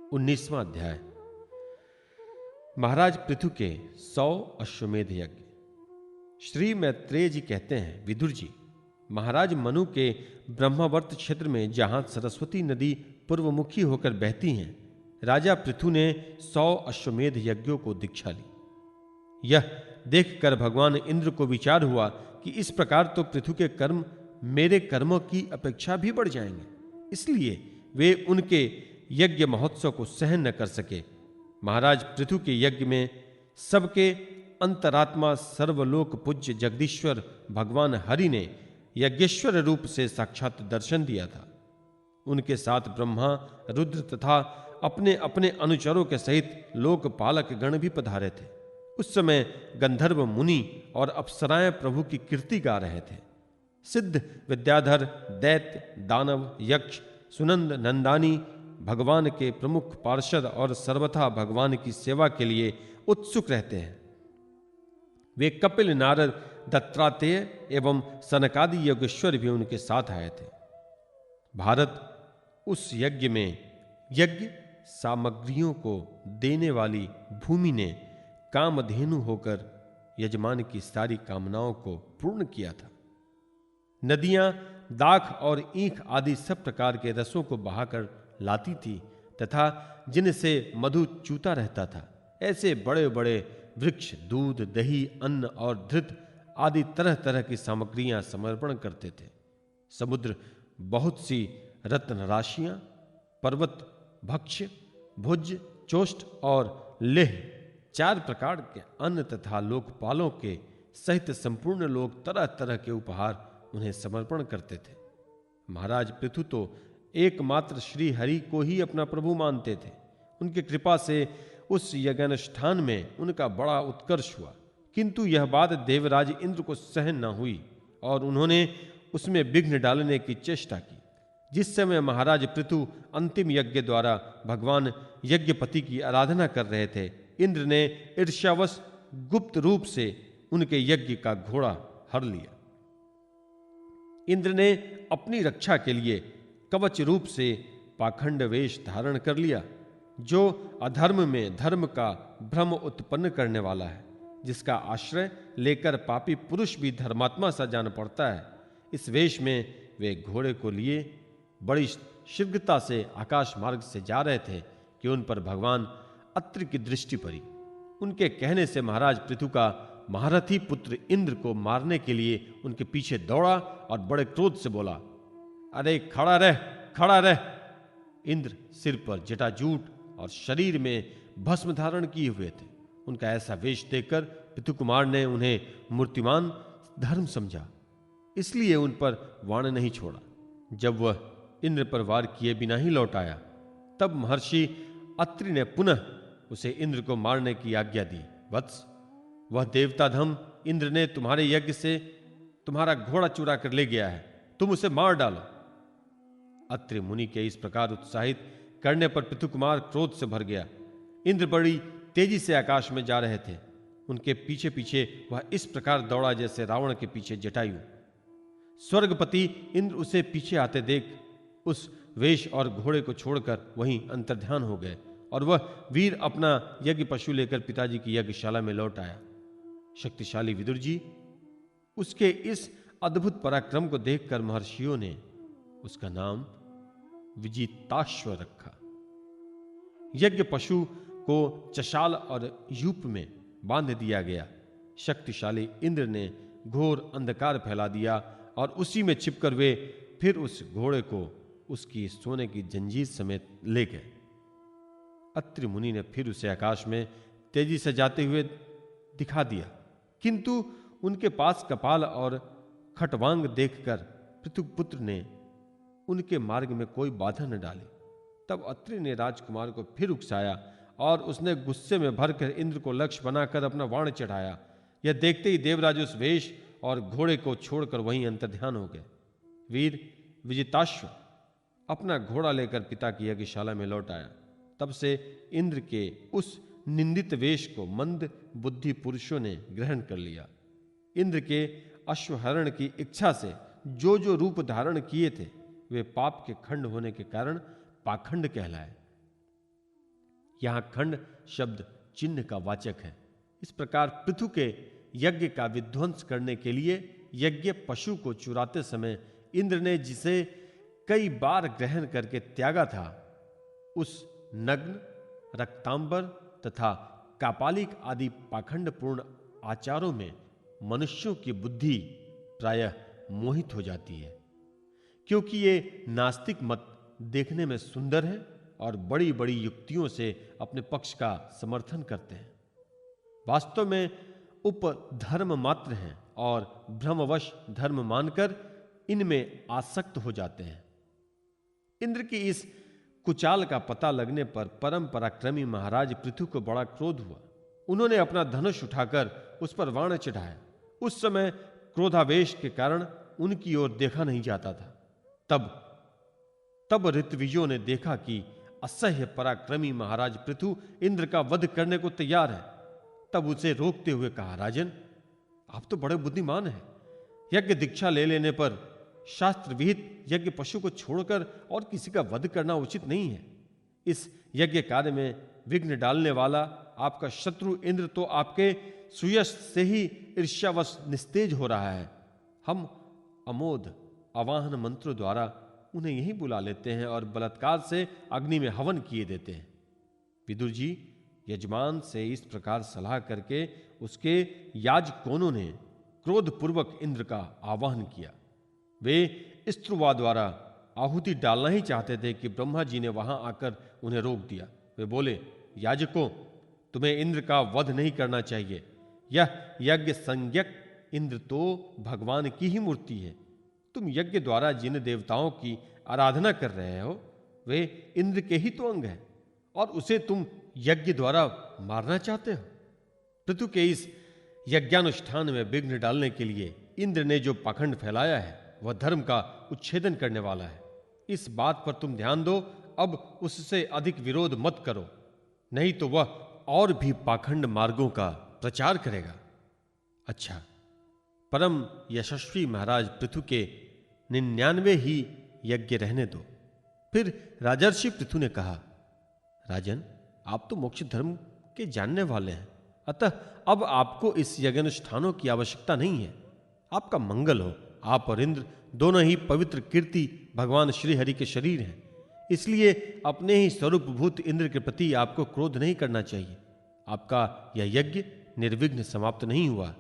19वां अध्याय। महाराज पृथु के 100 अश्वमेध यज्ञ। श्री मैत्रेय जी कहते हैं, विदुर जी, महाराज मनु के ब्रह्मावर्त क्षेत्र में जहां सरस्वती नदी पूर्वमुखी होकर बहती हैं, राजा पृथु ने 100 अश्वमेध यज्ञों को दीक्षा ली। यह देखकर भगवान इंद्र को विचार हुआ कि इस प्रकार तो पृथु के कर्म मेरे कर्मों की अपेक्षा भी बढ़ जाएंगे, इसलिए वे उनके यज्ञ महोत्सव को सहन न कर सके। महाराज पृथु के यज्ञ में सबके अंतरात्मा सर्वलोक पूज्य जगदीश्वर भगवान हरि ने यज्ञेश्वर रूप से साक्षात दर्शन दिया था। उनके साथ ब्रह्मा, रुद्र तथा अपने अपने अनुचरों के सहित लोकपालक गण भी पधारे थे। उस समय गंधर्व मुनि और अप्सराएं प्रभु की कीर्ति गा रहे थे। सिद्ध, विद्याधर, दैत्य, दानव, यक्ष, सुनंद, नंदानी भगवान के प्रमुख पार्षद और सर्वथा भगवान की सेवा के लिए उत्सुक रहते हैं। वे कपिल, नारद, दत्तात्रेय एवं सनकादि योगेश्वर भी उनके साथ आए थे। भारत उस यज्ञ में यज्ञ सामग्रियों को देने वाली भूमि ने कामधेनु होकर यजमान की सारी कामनाओं को पूर्ण किया था। नदियां दाख और ईख आदि सब प्रकार के रसों को बहाकर लाती थी तथा जिनसे मधु चूता रहता था, ऐसे बड़े बड़े वृक्ष दूध, दही, अन्न और धृत आदि तरह तरह की सामग्रियां समर्पण करते थे। समुद्र बहुत सी रत्न राशियां, पर्वत, भक्ष्य, भुज, चोष्ट और लेह 4 प्रकार के अन्न तथा लोकपालों के सहित संपूर्ण लोग तरह तरह के उपहार उन्हें समर्पण करते थे। महाराज पृथु तो एकमात्र श्री हरि को ही अपना प्रभु मानते थे। उनकी कृपा से उस यज्ञानुष्ठान में उनका बड़ा उत्कर्ष हुआ, किंतु यह बात देवराज इंद्र को सहन न हुई और उन्होंने उसमें विघ्न डालने की चेष्टा की। जिस समय महाराज पृथु अंतिम यज्ञ द्वारा भगवान यज्ञपति की आराधना कर रहे थे, इंद्र ने ईर्ष्यावश गुप्त रूप से उनके यज्ञ का घोड़ा हर लिया। इंद्र ने अपनी रक्षा के लिए कवच रूप से पाखंड वेश धारण कर लिया, जो अधर्म में धर्म का भ्रम उत्पन्न करने वाला है, जिसका आश्रय लेकर पापी पुरुष भी धर्मात्मा सा जान पड़ता है। इस वेश में वे घोड़े को लिए बड़ी शीघ्रता से आकाश मार्ग से जा रहे थे कि उन पर भगवान अत्रि की दृष्टि पड़ी। उनके कहने से महाराज पृथु का महारथी पुत्र इंद्र को मारने के लिए उनके पीछे दौड़ा और बड़े क्रोध से बोला, अरे खड़ा रह, खड़ा रह। इंद्र सिर पर जटाजूट और शरीर में भस्म धारण किए हुए थे। उनका ऐसा वेश देखकर पृथु कुमार ने उन्हें मूर्तिमान धर्म समझा, इसलिए उन पर वाण नहीं छोड़ा। जब वह इंद्र पर वार किए बिना ही लौट आया, तब महर्षि अत्रि ने पुनः उसे इंद्र को मारने की आज्ञा दी। वत्स, वह देवताधम इंद्र ने तुम्हारे यज्ञ से तुम्हारा घोड़ा चुरा कर ले गया है, तुम उसे मार डालो। अत्रि मुनि के इस प्रकार उत्साहित करने पर पृथु कुमार क्रोध से भर गया। इंद्र बड़ी तेजी से आकाश में जा रहे थे। उनके पीछे पीछे वह इस प्रकार दौड़ा जैसे रावण के पीछे जटायु। स्वर्गपति इंद्र उसे पीछे आते देख उस वेश और घोड़े को छोड़कर वहीं अंतर्ध्यान हो गए और वह वीर अपना यज्ञ पशु लेकर पिताजी की यज्ञशाला में लौट आया। शक्तिशाली विदुर जी, उसके इस अद्भुत पराक्रम को देखकर महर्षियों ने उसका नाम विजिताश्व रखा। यज्ञ पशु को चशाल और यूप में बांध दिया गया। शक्तिशाली इंद्र ने घोर अंधकार फैला दिया और उसी में छिपकर वे फिर उस घोड़े को उसकी सोने की जंजीर समेत ले गए। अत्रि मुनि ने फिर उसे आकाश में तेजी से जाते हुए दिखा दिया, किंतु उनके पास कपाल और खटवांग देखकर पृथुपुत्र ने उनके मार्ग में कोई बाधा न डाली। तब अत्रि ने राजकुमार को फिर उकसाया और उसने गुस्से में भरकर इंद्र को लक्ष्य बनाकर अपना बाण चढ़ाया। यह देखते ही देवराज उस वेश और घोड़े को छोड़कर वहीं अंतर्ध्यान हो गए। वीर विजिताश्व अपना घोड़ा लेकर पिता की यज्ञशाला में लौट आया। तब से इंद्र के उस निंदित वेश को मंद बुद्धि पुरुषों ने ग्रहण कर लिया। इंद्र के अश्वहरण की इच्छा से जो जो रूप धारण किए थे, वे पाप के खंड होने के कारण पाखंड कहलाए। यहां खंड शब्द चिन्ह का वाचक है। इस प्रकार पृथु के यज्ञ का विध्वंस करने के लिए यज्ञ पशु को चुराते समय इंद्र ने जिसे कई बार ग्रहण करके त्यागा था, उस नग्न, रक्तांबर तथा कापालिक आदि पाखंडपूर्ण आचारों में मनुष्यों की बुद्धि प्रायः मोहित हो जाती है, क्योंकि ये नास्तिक मत देखने में सुंदर है और बड़ी बड़ी युक्तियों से अपने पक्ष का समर्थन करते हैं, वास्तव में उपधर्म मात्र हैं और भ्रमवश धर्म मानकर इनमें आसक्त हो जाते हैं। इंद्र की इस कुचाल का पता लगने पर परम पराक्रमी महाराज पृथु को बड़ा क्रोध हुआ। उन्होंने अपना धनुष उठाकर उस पर बाण चढ़ाया। उस समय क्रोधावेश के कारण उनकी ओर देखा नहीं जाता था। तब ऋत्विजों ने देखा कि असह्य पराक्रमी महाराज पृथु इंद्र का वध करने को तैयार है। तब उसे रोकते हुए कहा, राजन, आप तो बड़े बुद्धिमान हैं। यज्ञ दीक्षा ले लेने पर शास्त्र विहित यज्ञ पशु को छोड़कर और किसी का वध करना उचित नहीं है। इस यज्ञ कार्य में विघ्न डालने वाला आपका शत्रु इंद्र तो आपके सुयश से ही ईर्ष्यावश निस्तेज हो रहा है। हम अमोद आवाहन मंत्रों द्वारा उन्हें यहीं बुला लेते हैं और बलात्कार से अग्नि में हवन किए देते हैं। विदुर जी, यजमान से इस प्रकार सलाह करके उसके याजकोनों ने क्रोधपूर्वक इंद्र का आवाहन किया। वे स्त्रुवा द्वारा आहुति डालना ही चाहते थे कि ब्रह्मा जी ने वहां आकर उन्हें रोक दिया। वे बोले, याजकों, तुम्हें इंद्र का वध नहीं करना चाहिए। यह यज्ञ संज्ञक इंद्र तो भगवान की ही मूर्ति है। तुम यज्ञ द्वारा जिन देवताओं की आराधना कर रहे हो वे इंद्र के ही तो अंग हैं और उसे तुम यज्ञ द्वारा मारना चाहते हो। पृथु के इस यज्ञानुष्ठान में विघ्न डालने के लिए इंद्र ने जो पाखंड फैलाया है वह धर्म का उच्छेदन करने वाला है। इस बात पर तुम ध्यान दो। अब उससे अधिक विरोध मत करो, नहीं तो वह और भी पाखंड मार्गों का प्रचार करेगा। अच्छा, परम यशस्वी महाराज पृथु के 99 ही यज्ञ रहने दो। फिर राजर्षि पृथु ने कहा, राजन, आप तो मोक्ष धर्म के जानने वाले हैं, अतः अब आपको इस यज्ञानुष्ठानों की आवश्यकता नहीं है। आपका मंगल हो। आप और इंद्र दोनों ही पवित्र कीर्ति भगवान श्री हरि के शरीर हैं, इसलिए अपने ही स्वरूपभूत इंद्र के प्रति आपको क्रोध नहीं करना चाहिए। आपका यह यज्ञ निर्विघ्न समाप्त नहीं हुआ,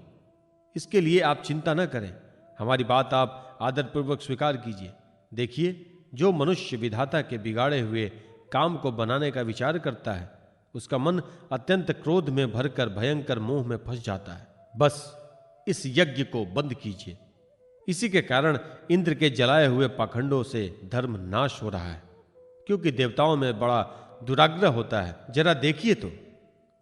इसके लिए आप चिंता न करें। हमारी बात आप आदरपूर्वक स्वीकार कीजिए। देखिए, जो मनुष्य विधाता के बिगाड़े हुए काम को बनाने का विचार करता है उसका मन अत्यंत क्रोध में भरकर भयंकर मोह में फंस जाता है। बस इस यज्ञ को बंद कीजिए। इसी के कारण इंद्र के जलाए हुए पाखंडों से धर्म नाश हो रहा है, क्योंकि देवताओं में बड़ा दुराग्रह होता है। जरा देखिए तो,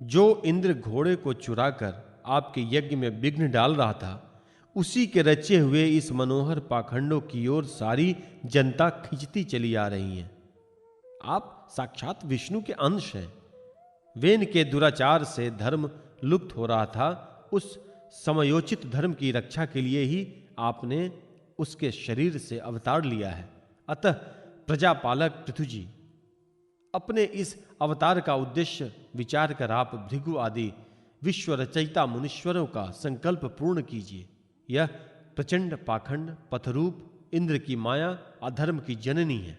जो इंद्र घोड़े को चुराकर आपके यज्ञ में विघ्न डाल रहा था, उसी के रचे हुए इस मनोहर पाखंडों की ओर सारी जनता खिंचती चली आ रही है। आप साक्षात विष्णु के अंश हैं। वेन के दुराचार से धर्म लुप्त हो रहा था। उस समयोचित धर्म की रक्षा के लिए ही आपने उसके शरीर से अवतार लिया है। अतः प्रजापालक पृथु जी, अपने इस अवतार का उद्देश्य विचार कर आप भृगु आदि विश्व रचयिता मुनीश्वरों का संकल्प पूर्ण कीजिए। यह प्रचंड पाखंड पथरूप इंद्र की माया अधर्म की जननी है।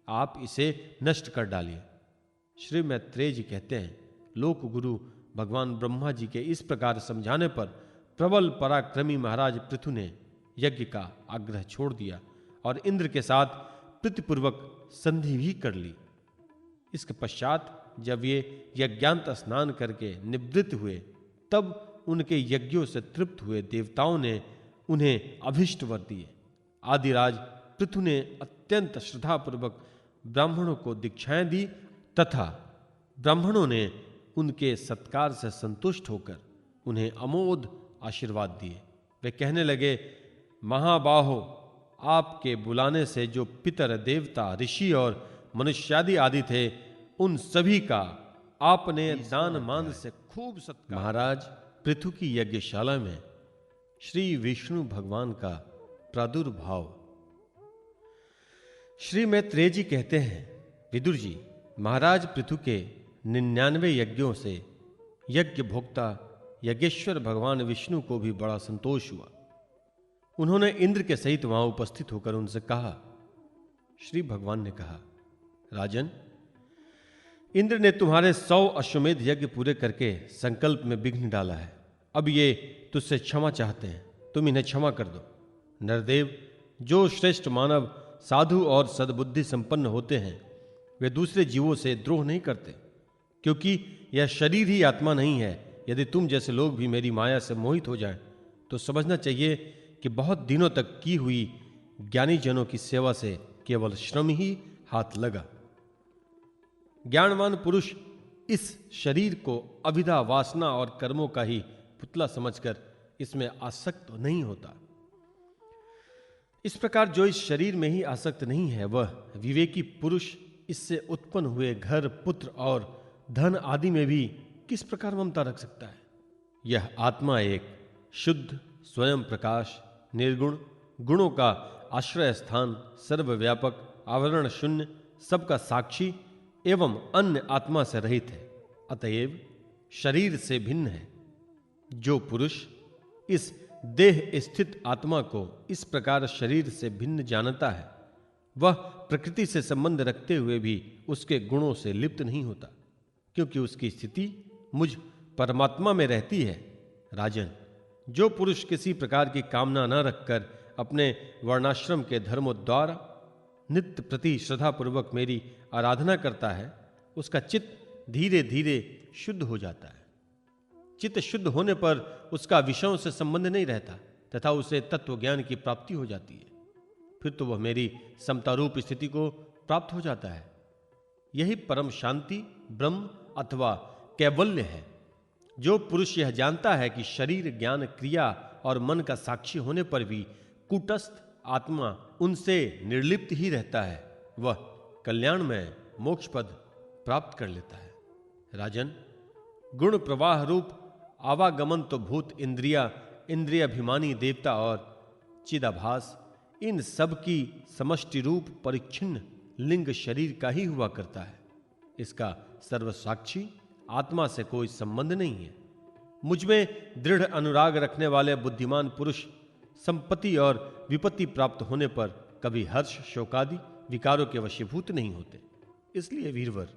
आप इसे नष्ट कर डालिए। श्री मैत्रेय जी कहते हैं, लोक गुरु भगवान ब्रह्मा जी के इस प्रकार समझाने पर प्रबल पराक्रमी महाराज पृथु ने यज्ञ का आग्रह छोड़ दिया और इंद्र के साथ प्रीतिपूर्वक संधि भी कर ली। इसके पश्चात जब ये यज्ञांत स्नान करके निवृत्त हुए, तब उनके यज्ञों से तृप्त हुए देवताओं ने उन्हें अभिष्ट वर दिए। आदिराज पृथु ने अत्यंत श्रद्धापूर्वक ब्राह्मणों को दीक्षाएं दी तथा ब्राह्मणों ने उनके सत्कार से संतुष्ट होकर उन्हें अमोद आशीर्वाद दिए। वे कहने लगे, महाबाहो, आपके बुलाने से जो पितर देवता ऋषि और मनुष्यादि आदि थे उन सभी का आपने दान मान से खूब सत्कार। महाराज पृथु की यज्ञशाला में श्री विष्णु भगवान का प्रादुर्भाव। श्री मैत्रेय जी कहते हैं, विदुर जी, महाराज पृथु के 99 यज्ञों से यज्ञ भोक्ता यज्ञेश्वर भगवान विष्णु को भी बड़ा संतोष हुआ। उन्होंने इंद्र के सहित वहां उपस्थित होकर उनसे कहा। श्री भगवान ने कहा, राजन, इंद्र ने तुम्हारे 100 अश्वमेध यज्ञ पूरे करके संकल्प में विघ्न डाला है। अब ये तुझसे क्षमा चाहते हैं, तुम इन्हें क्षमा कर दो। नरदेव, जो श्रेष्ठ मानव साधु और सद्बुद्धि संपन्न होते हैं वे दूसरे जीवों से द्रोह नहीं करते, क्योंकि यह शरीर ही आत्मा नहीं है। यदि तुम जैसे लोग भी मेरी माया से मोहित हो जाएं, तो समझना चाहिए कि बहुत दिनों तक की हुई ज्ञानी जनों की सेवा से केवल श्रम ही हाथ लगा। ज्ञानवान पुरुष इस शरीर को अभिधा वासना और कर्मों का ही पुतला समझकर इसमें आसक्त नहीं होता। इस प्रकार जो इस शरीर में ही आसक्त नहीं है, वह विवेकी पुरुष इससे उत्पन्न हुए घर, पुत्र और धन आदि में भी किस प्रकार ममता रख सकता है। यह आत्मा एक शुद्ध, स्वयं प्रकाश, निर्गुण, गुणों का आश्रय स्थान, सर्वव्यापक, आवरण शून्य, सबका साक्षी एवं अन्य आत्मा से रहित है। अतएव शरीर से भिन्न है। जो पुरुष इस देह स्थित आत्मा को इस प्रकार शरीर से भिन्न जानता है, वह प्रकृति से संबंध रखते हुए भी उसके गुणों से लिप्त नहीं होता, क्योंकि उसकी स्थिति मुझ परमात्मा में रहती है। राजन, जो पुरुष किसी प्रकार की कामना न रखकर अपने वर्णाश्रम के धर्मों द्वारा नित्य प्रति श्रद्धापूर्वक मेरी आराधना करता है, उसका चित्त धीरे धीरे शुद्ध हो जाता है। चित्त शुद्ध होने पर उसका विषयों से संबंध नहीं रहता तथा उसे तत्व ज्ञान की प्राप्ति हो जाती है। फिर तो वह मेरी समतारूप स्थिति को प्राप्त हो जाता है। यही परम शांति, ब्रह्म अथवा कैवल्य है। जो पुरुष यह जानता है कि शरीर, ज्ञान, क्रिया और मन का साक्षी होने पर भी कूटस्थ आत्मा उनसे निर्लिप्त ही रहता है, वह कल्याण में मोक्ष पद प्राप्त कर लेता है। राजन, गुण प्रवाह रूप आवागमन तो भूत, इंद्रिया, इंद्रियाभिमानी देवता और चिदाभास, इन सब की समष्टि रूप परिच्छिन्न लिंग शरीर का ही हुआ करता है। इसका सर्वसाक्षी आत्मा से कोई संबंध नहीं है। मुझ में दृढ़ अनुराग रखने वाले बुद्धिमान पुरुष संपत्ति और विपत्ति प्राप्त होने पर कभी हर्ष, शोकादि विकारों के वशीभूत नहीं होते। इसलिए वीरवर,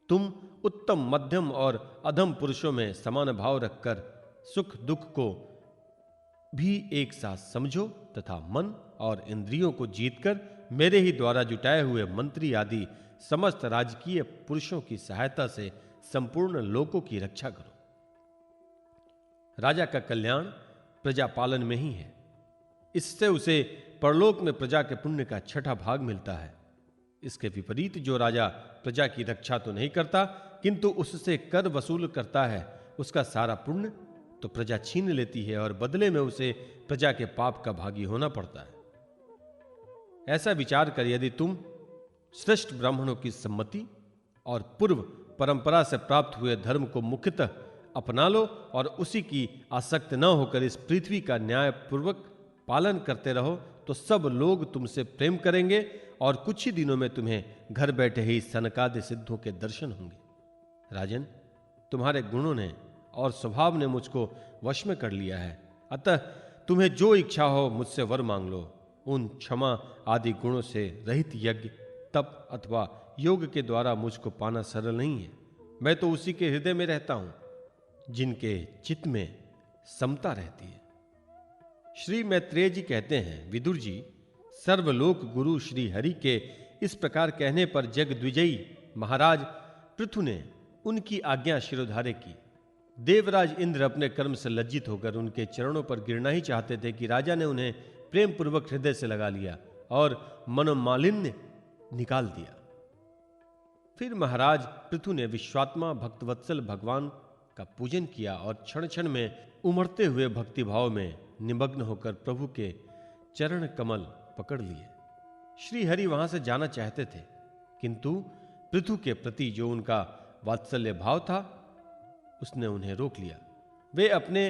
तुम उत्तम, मध्यम और अधम पुरुषों में समान भाव रखकर सुख दुख को भी एक साथ समझो तथा मन और इंद्रियों को जीतकर मेरे ही द्वारा जुटाए हुए मंत्री आदि समस्त राजकीय पुरुषों की सहायता से संपूर्ण लोकों की रक्षा करो। राजा का कल्याण प्रजा पालन में ही है। इससे उसे परलोक में प्रजा के पुण्य का 6ठा भाग मिलता है। इसके विपरीत जो राजा प्रजा की रक्षा तो नहीं करता किंतु उससे कर वसूल करता है, उसका सारा पुण्य तो प्रजा छीन लेती है और बदले में उसे प्रजा के पाप का भागी होना पड़ता है। ऐसा विचार कर यदि तुम श्रेष्ठ ब्राह्मणों की सम्मति और पूर्व परंपरा से प्राप्त हुए धर्म को मुख्यतः अपना लो और उसी की आसक्त न होकर इस पृथ्वी का न्याय पूर्वक पालन करते रहो, तो सब लोग तुमसे प्रेम करेंगे और कुछ ही दिनों में तुम्हें घर बैठे ही सनकादि सिद्धों के दर्शन होंगे। राजन, तुम्हारे गुणों ने और स्वभाव ने मुझको वश में कर लिया है, अतः तुम्हें जो इच्छा हो मुझसे वर मांग लो। उन क्षमा आदि गुणों से रहित यज्ञ, तप अथवा योग के द्वारा मुझको पाना सरल नहीं है। मैं तो उसी के हृदय में रहता हूं जिनके चित्त में समता रहती है। श्री मैत्रेय जी कहते हैं, विदुर जी, सर्वलोक गुरु श्री हरि के इस प्रकार कहने पर जगद्विजयी महाराज पृथु ने उनकी आज्ञा शिरोधार्य की। देवराज इंद्र अपने कर्म से लज्जित होकर उनके चरणों पर गिरना ही चाहते थे कि राजा ने उन्हें प्रेम पूर्वक हृदय से लगा लिया और मनोमालिन्य निकाल दिया। फिर महाराज पृथु ने विश्वात्मा भक्तवत्सल भगवान का पूजन किया और क्षण क्षण में उमड़ते हुए भक्तिभाव में निमग्न होकर प्रभु के चरण कमल पकड़ लिए। श्री हरि वहां से जाना चाहते थे, किंतु पृथु के प्रति जो उनका वात्सल्य भाव था उसने उन्हें रोक लिया। वे अपने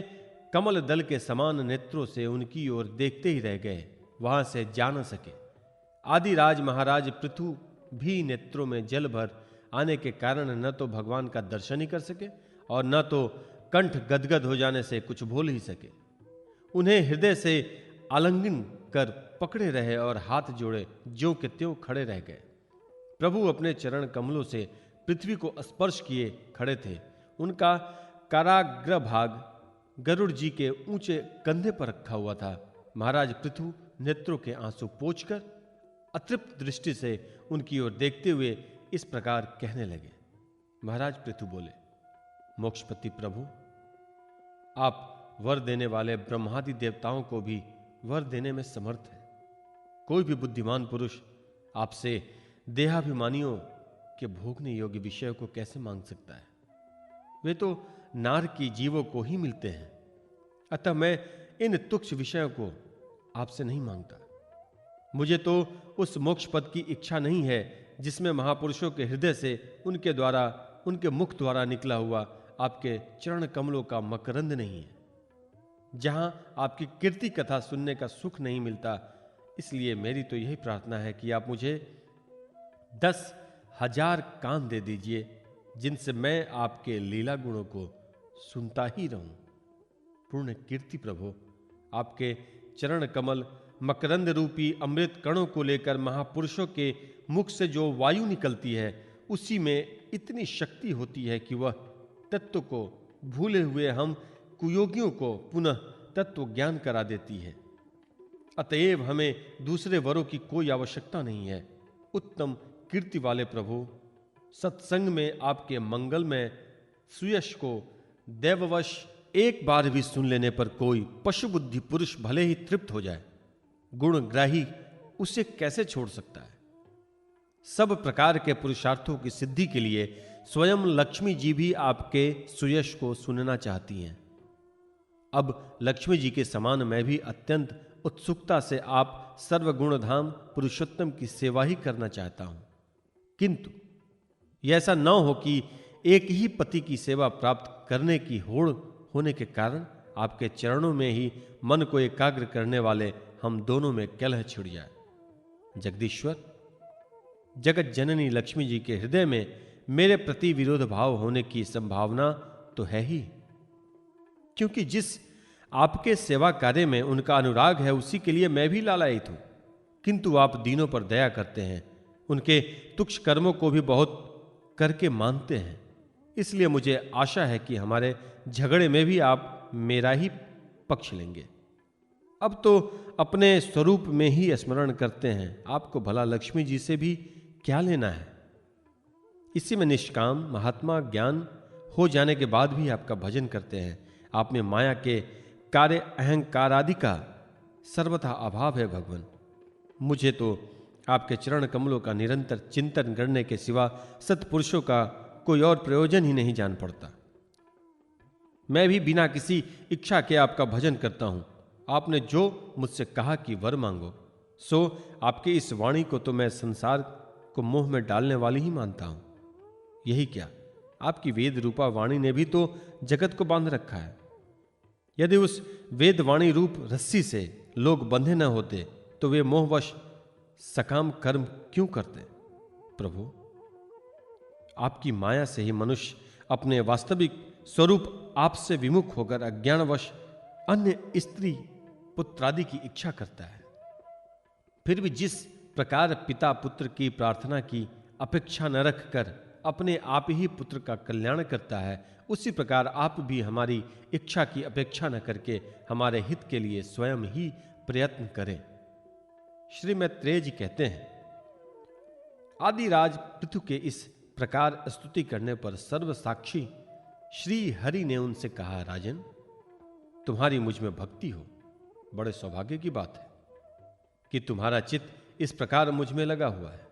कमल दल के समान नेत्रों से उनकी ओर देखते ही रह गए, वहां से जा न सके। आदिराज महाराज पृथु भी नेत्रों में जल भर आने के कारण न तो भगवान का दर्शन ही कर सके और न तो कंठ गदगद हो जाने से कुछ बोल ही सके। उन्हें हृदय से आलिंगन कर पकड़े रहे और हाथ जोड़े ज्यों के त्यों खड़े रह गए। प्रभु अपने चरण कमलों से पृथ्वी को स्पर्श किए खड़े थे। उनका काराग्र भाग गरुड़ जी के ऊंचे कंधे पर रखा हुआ था। महाराज पृथु नेत्रों के आंसू पोंछकर अतृप्त दृष्टि से उनकी ओर देखते हुए इस प्रकार कहने लगे। महाराज पृथु बोले, मोक्षपति प्रभु, आप वर देने वाले ब्रह्मादि देवताओं को भी वर देने में समर्थ हैं। कोई भी बुद्धिमान पुरुष आपसे देहाभिमानियों के भोगने योग्य विषय को कैसे मांग सकता है? वे तो नार की जीवों को ही मिलते हैं। अतः मैं इन तुच्छ विषयों को आपसे नहीं मांगता। मुझे तो उस मोक्ष पद की इच्छा नहीं है जिसमें महापुरुषों के हृदय से उनके द्वारा, उनके मुख द्वारा निकला हुआ आपके चरण कमलों का मकरंद नहीं है, जहां आपकी कीर्ति कथा सुनने का सुख नहीं मिलता। इसलिए मेरी तो यही प्रार्थना है कि आप मुझे 10,000 कान दे दीजिए, जिनसे मैं आपके लीला गुणों को सुनता ही रहूं। पूर्ण कीर्ति प्रभु, आपके चरण कमल मकरंद रूपी अमृत कणों को लेकर महापुरुषों के मुख से जो वायु निकलती है, उसी में इतनी शक्ति होती है कि वह तत्व को भूले हुए हम कुयोगियों को पुनः तत्व ज्ञान करा देती है। अतएव हमें दूसरे वरों की कोई आवश्यकता नहीं है। उत्तम कीर्ति वाले प्रभु, सत्संग में आपके मंगलमय सुयश को दैववश एक बार भी सुन लेने पर कोई पशु बुद्धि पुरुष भले ही तृप्त हो जाए, गुणग्राही उसे कैसे छोड़ सकता है? सब प्रकार के पुरुषार्थों की सिद्धि के लिए स्वयं लक्ष्मी जी भी आपके सुयश को सुनना चाहती हैं। अब लक्ष्मी जी के समान मैं भी अत्यंत उत्सुकता से आप सर्वगुणधाम पुरुषोत्तम की सेवा ही करना चाहता हूं, किंतु यह ऐसा न हो कि एक ही पति की सेवा प्राप्त करने की होड़ होने के कारण आपके चरणों में ही मन को एकाग्र करने वाले हम दोनों में कलह छिड़ जाए। जगदीश्वर, जगत जननी लक्ष्मी जी के हृदय में मेरे प्रति विरोध भाव होने की संभावना तो है ही, क्योंकि जिस आपके सेवा कार्य में उनका अनुराग है, उसी के लिए मैं भी लालायित हूं। किंतु आप दीनों पर दया करते हैं, उनके तुच्छ कर्मों को भी बहुत करके मानते हैं। इसलिए मुझे आशा है कि हमारे झगड़े में भी आप मेरा ही पक्ष लेंगे। अब तो अपने स्वरूप में ही स्मरण करते हैं, आपको भला लक्ष्मी जी से भी क्या लेना है? इसी में निष्काम महात्मा ज्ञान हो जाने के बाद भी आपका भजन करते हैं। आप में माया के कार्य अहंकार आदि का सर्वथा अभाव है भगवान। मुझे तो आपके चरण कमलों का निरंतर चिंतन करने के सिवा सत्पुरुषों का कोई और प्रयोजन ही नहीं जान पड़ता। मैं भी बिना किसी इच्छा के आपका भजन करता हूं। आपने जो मुझसे कहा कि वर मांगो, सो आपकी इस वाणी को तो मैं संसार को मोह में डालने वाली ही मानता हूं। यही क्या, आपकी वेद रूपा वाणी ने भी तो जगत को बांध रखा है। यदि उस वेद वाणी रूप रस्सी से लोग बंधे न होते तो वे मोहवश सकाम कर्म क्यों करते? प्रभु, आपकी माया से ही मनुष्य अपने वास्तविक स्वरूप आपसे विमुख होकर अज्ञानवश अन्य स्त्री पुत्रादि की इच्छा करता है। फिर भी जिस प्रकार पिता पुत्र की प्रार्थना की अपेक्षा न रखकर अपने आप ही पुत्र का कल्याण करता है, उसी प्रकार आप भी हमारी इच्छा की अपेक्षा न करके हमारे हित के लिए स्वयं ही प्रयत्न करें। श्री मैत्रेय जी कहते हैं, आदिराज पृथु के इस प्रकार स्तुति करने पर सर्व साक्षी श्री हरि ने उनसे कहा, राजन, तुम्हारी मुझ में भक्ति हो, बड़े सौभाग्य की बात है कि तुम्हारा चित्त इस प्रकार मुझ में लगा हुआ है।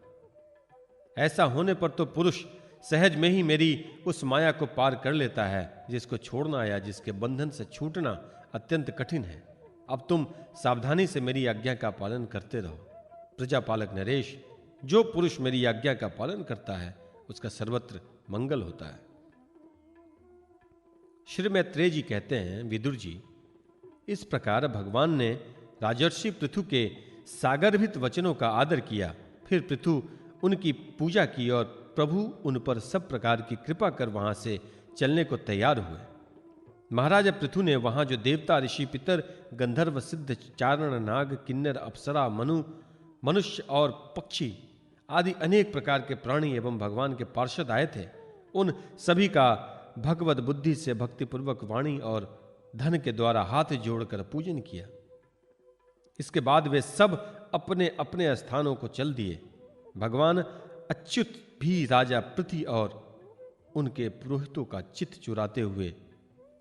ऐसा होने पर तो पुरुष सहज में ही मेरी उस माया को पार कर लेता है, जिसको छोड़ना या जिसके बंधन से छूटना अत्यंत कठिन है। अब तुम सावधानी से मेरी आज्ञा का पालन करते रहो। प्रजापालक नरेश, जो पुरुष मेरी आज्ञा का पालन करता है उसका सर्वत्र मंगल होता है। श्री मैत्रेय जी कहते हैं, विदुर जी, इस प्रकार भगवान ने राजर्षि पृथु के सागरभित वचनों का आदर किया। फिर पृथु उनकी पूजा की और प्रभु उन पर सब प्रकार की कृपा कर वहां से चलने को तैयार हुए। महाराजा पृथु ने वहां जो देवता, ऋषि, पितर, गंधर्व, सिद्ध, चारण, नाग, किन्नर, अप्सरा, मनुष्य और पक्षी आदि अनेक प्रकार के प्राणी एवं भगवान के पार्षद आए थे, उन सभी का भगवत बुद्धि से भक्तिपूर्वक वाणी और धन के द्वारा हाथ जोड़कर पूजन किया। इसके बाद वे सब अपने अपने स्थानों को चल दिए। भगवान अच्युत भी राजा पृथ्वी और उनके पुरोहितों का चित्त चुराते हुए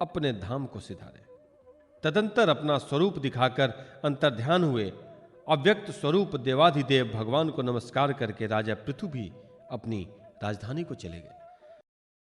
अपने धाम को सिधारे। तदंतर अपना स्वरूप दिखाकर अंतर्ध्यान हुए। अव्यक्त स्वरूप देवाधिदेव भगवान को नमस्कार करके राजा पृथु भी अपनी राजधानी को चले गए।